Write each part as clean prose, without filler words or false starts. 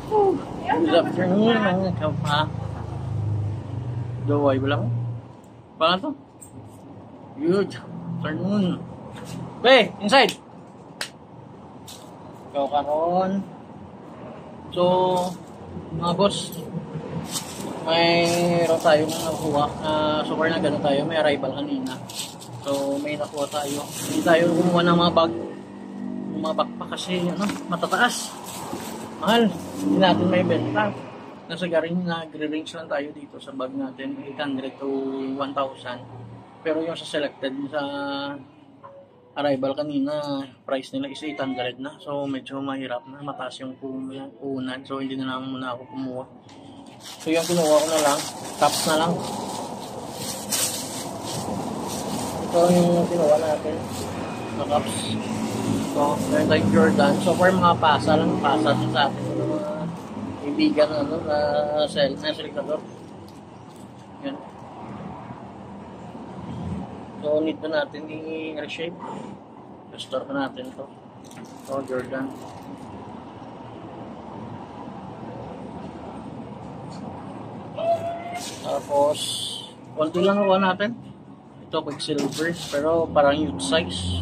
Good afternoon mga kapa. Gaway ba lang? Paano to? Good afternoon. Hey, inside! Ikaw karon. So, mga boss, mayroon tayong nakuha. So far na gano'n tayo, may arrival kanina. So, may nakuha tayo. Hindi tayo kumuha ng mga bag. Yung mga backpack kasi, matataas. Mahal. Hindi natin may benta. Nasa garing nagre-range lang tayo dito sa bag natin. 800 to 1,000. Pero yung sa selected sa arrival kanina, price nila is 800 na. So, medyo mahirap na. Mataas yung punan. So, hindi na naman muna ako kumuha. So, yung kinuha ko na lang. Tops na lang. Ito yung kinuha natin. Na cups. So, meron tayong Jordan. So, for mga pasa lang. Pasa sa atin. Mga ibigan na selikador. Yan. So, need na natin i-reshape. Restore na natin ito. So, Jordan. Tapos, konti lang nakuha natin. Ito, Quicksilver. Pero parang youth size.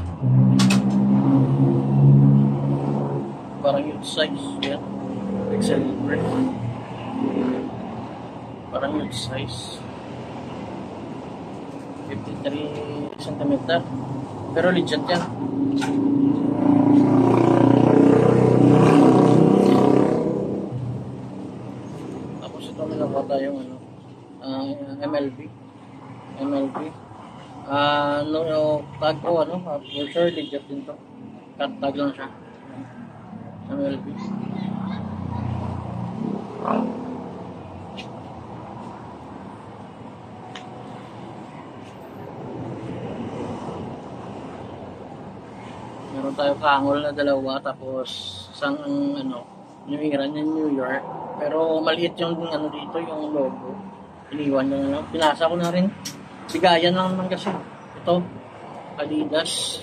Parang youth size. Yan. Quicksilver. Parang youth size. 53 cm. Pero legit yan. Tapos ito may nakuha tayong MLB. Tag ko for sure legit din to. Cut tag lang siya. MLB. Meron tayo kangol na dalawa, tapos isang New England and New York. Pero maliit yung dito, yung logo. Iniwan ko na lang. Pinasa ko na rin. Bigayan lang naman kasi. Ito, Adidas.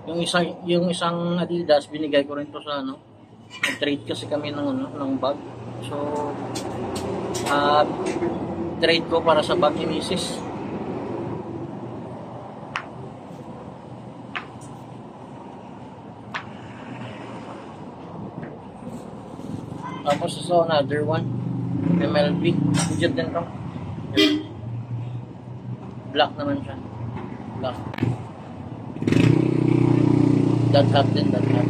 Yung isang Adidas, binigay ko rin to sa nag-trade kasi kami ng bag. So, trade ko para sa bag ni Mrs. Tapos so another one, MLB, legit din to. Black naman siya. Black. That hat din, that hat.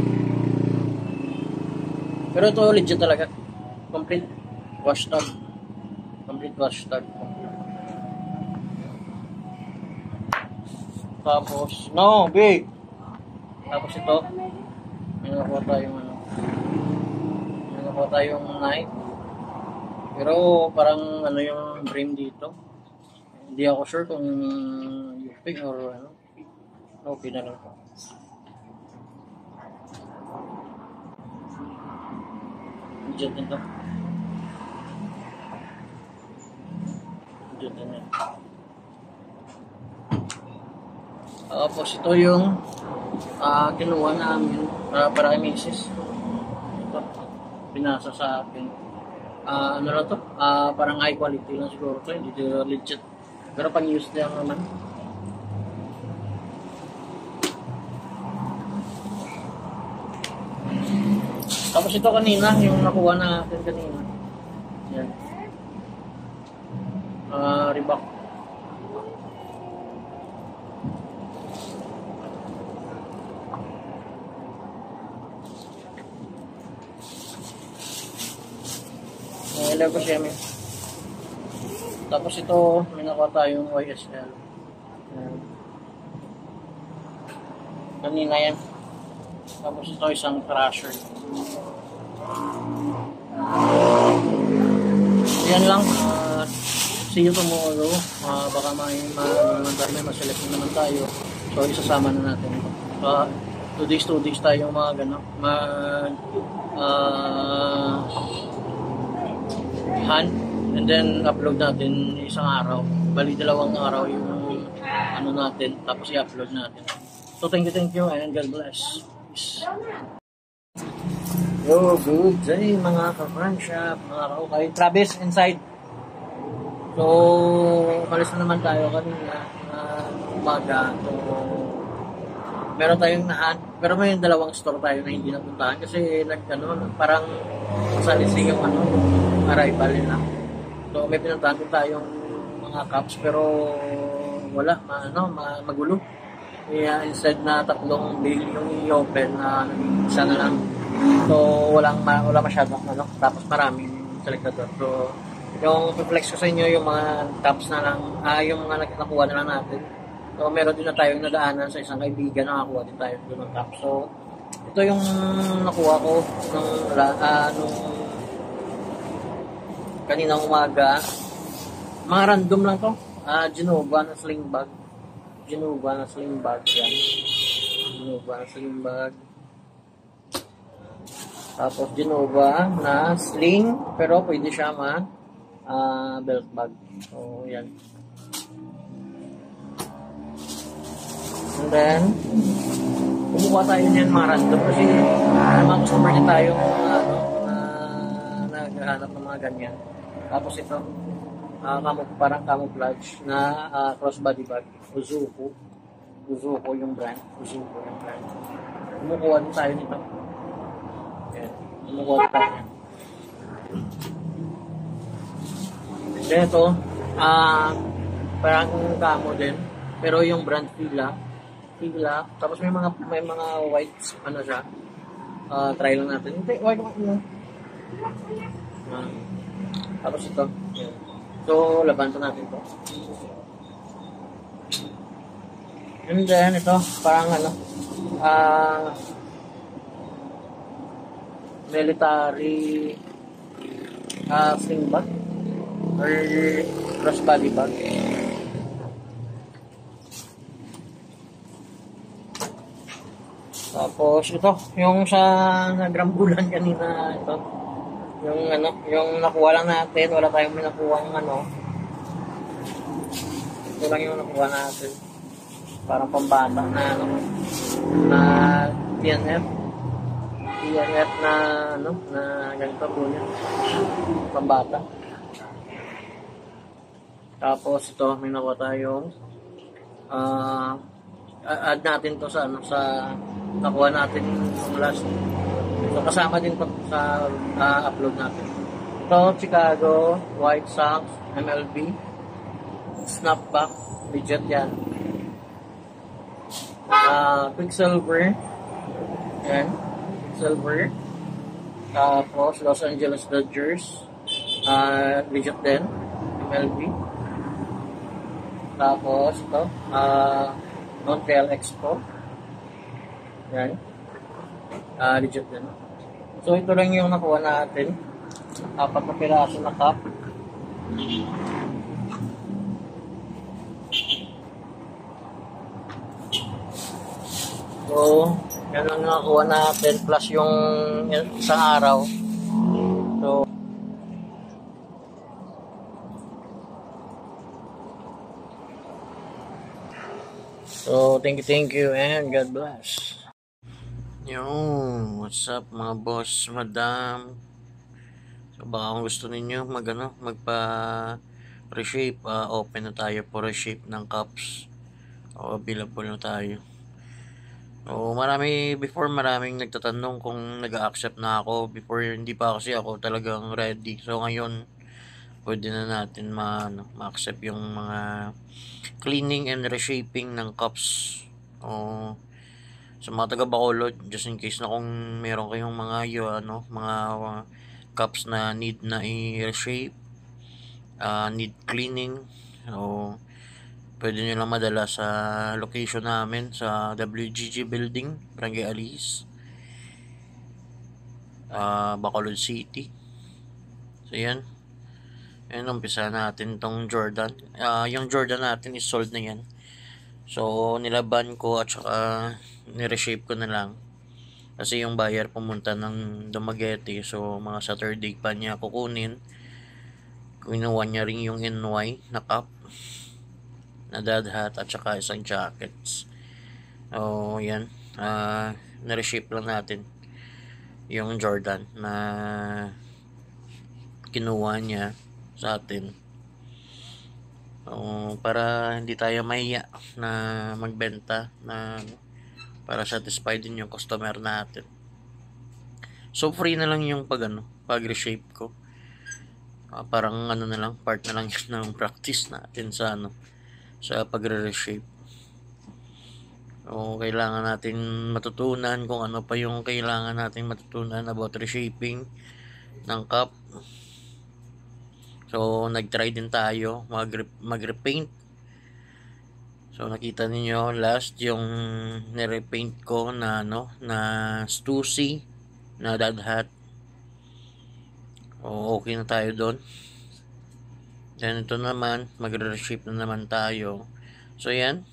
Pero ito legit talaga. Complete wash tag. Complete wash tag. Tapos, no, big. Tapos ito, may nakuha tayong tayong knife. Pero parang yung brim dito. Hindi ako sure kung UP or okay na lang po. Legit nito. Legit din yan. Tapos ito yung kinuha namin para kay Mrs. Ito. Pinasa sa akin. Parang high quality lang siguro to, hindi legit. Pero pang use lang naman. Tapos ito kanina, yung nakuha natin kanina. Yan. Reebok. Lego siya may. Tapos ito, may nakuha tayong YSL. Kanina yan. Tapos ito isang crusher. Yan lang. See you tomorrow. Baka may ma-select naman tayo. So isasama na natin. 2 days tayo hand, and then upload natin isang araw. Bali 2 araw yung natin, tapos i-upload natin. So thank you and God bless. Peace. Good day mga ka-front shop, mga ka-ukay. Travis inside. So, umalis na naman tayo kanina umaga. So, meron tayong pero may dalawang store tayo na hindi napuntahan kasi parang masalisi yung arrival nila. So, may pinuntahan din tayong mga cups pero wala, magulo. Kaya instead na 3 daily yung i-open isa na lang. So, wala masyadong tapos maraming selektador. So, yung flex ko sa inyo yung mga cups na lang, yung mga nakuha na lang natin. So, meron din na tayong nadaanan sa isang kaibigan, nakakuha din tayo doon ng cups. So, ito yung nakuha ko nung kaninang umaga. Mga random lang to. Genova na sling bag. Genova na sling bag yan. Genova na sling bag. Tapos Genova na sling pero pwede siya belt bag. So yan. And then kumuha tayo niyan mga random kasi mga customer din tayo naghahanap ng mga ganyan. Tapos ito parang camouflage na crossbody bag. Uzuko yung brand. Kumukuha din tayo nito. Ayan. Kumukuha din tayo. Then ito, parang camo din. Pero yung brand Fila. Tapos may mga white, siya. Try lang natin. Hindi, white lang. Tapos ito. Ayan. So, labanto natin to. And then, ito, parang military sling bag or crossbody bag. Tapos, ito, yung sa nagrambulan kanina, ito. Yung nakuha lang natin, wala tayong nakuha ito lang yung nakuha natin. Parang pambata na TNF na ganito po niya. Pambata. Tapos ito, may nakuha tayong add natin to sa nakuha natin yung last. So, kasama din po sa upload natin. Ito, Chicago, White Sox, MLB, Snapback, legit yan. Quicksilver, yan, Quicksilver. Tapos, Los Angeles Dodgers, legit din, MLB. Tapos, ito, Montreal Expo, yan. Legit din. So, ito lang yung nakuha natin. 4 na piraso na cup. So, yan lang nakuha natin. Plus yung isang araw. So, thank you, and God bless. Yo, what's up mga boss, madam? So baka kung gusto ninyo magpa-reshape, open na tayo for reshape ng cups. O available na tayo. So maraming nagtatanong kung nag-accept na ako. Before hindi pa kasi ako talagang ready. So ngayon pwede na natin ma-accept yung mga cleaning and reshaping ng cups. Sa mga taga Bacolod, just in case na kung meron kayong mga cups na need na i-reshape, need cleaning, so pwede nyo lang madala sa location namin sa WGG Building, Barangay Alice, Bacolod City. So yan, umpisa natin tong Jordan. Yung Jordan natin is sold na yan. So nilaban ko at saka nireshape ko na lang kasi yung buyer pumunta ng Dumaguete, so mga Saturday pa niya kukunin. Kinuha niya rin yung NY na cup na dad hat at saka isang jackets. Yan, nireshape lang natin. yung Jordan na kinuha niya sa atin. Para hindi tayo mahiya na magbenta na para satisfy din yung customer natin. So free na lang yung pag reshape ko. Parang na lang, part na lang yun ng practice natin sa pagre-reshape. Kailangan natin matutunan kung ano pa yung kailangan natin matutunan about reshaping ng cup. So nag-try din tayo mag-repaint. So nakita niyo last yung nirepaint ko na Stussy na dad hat. Okay na tayo doon. Then ito naman, magre-reshape na naman tayo. So yan.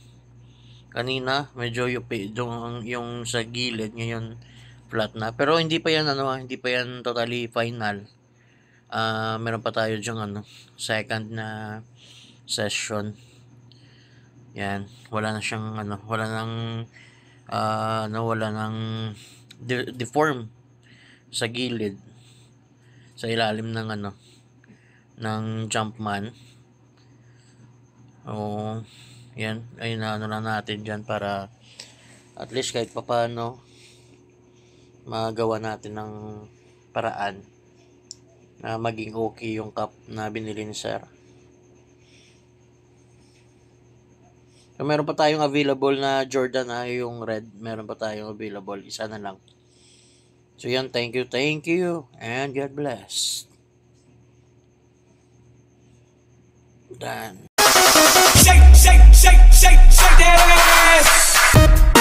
Kanina medyo yung sa gilid, ngayon flat na. Pero hindi pa yan hindi pa yan totally final. Meron pa tayo diyang second na session. Yan, wala na siyang wala nang deform sa gilid sa ilalim ng ng Jumpman. Yan, ayun na lang natin diyan para at least kahit papaano magawa natin ng paraan na maging okay yung cup na binili ni Sir. So, meron pa tayong available na Jordan yung red. Meron pa tayong available. Isa na lang. So, yan. Thank you. And God bless. Done. Shake that ass.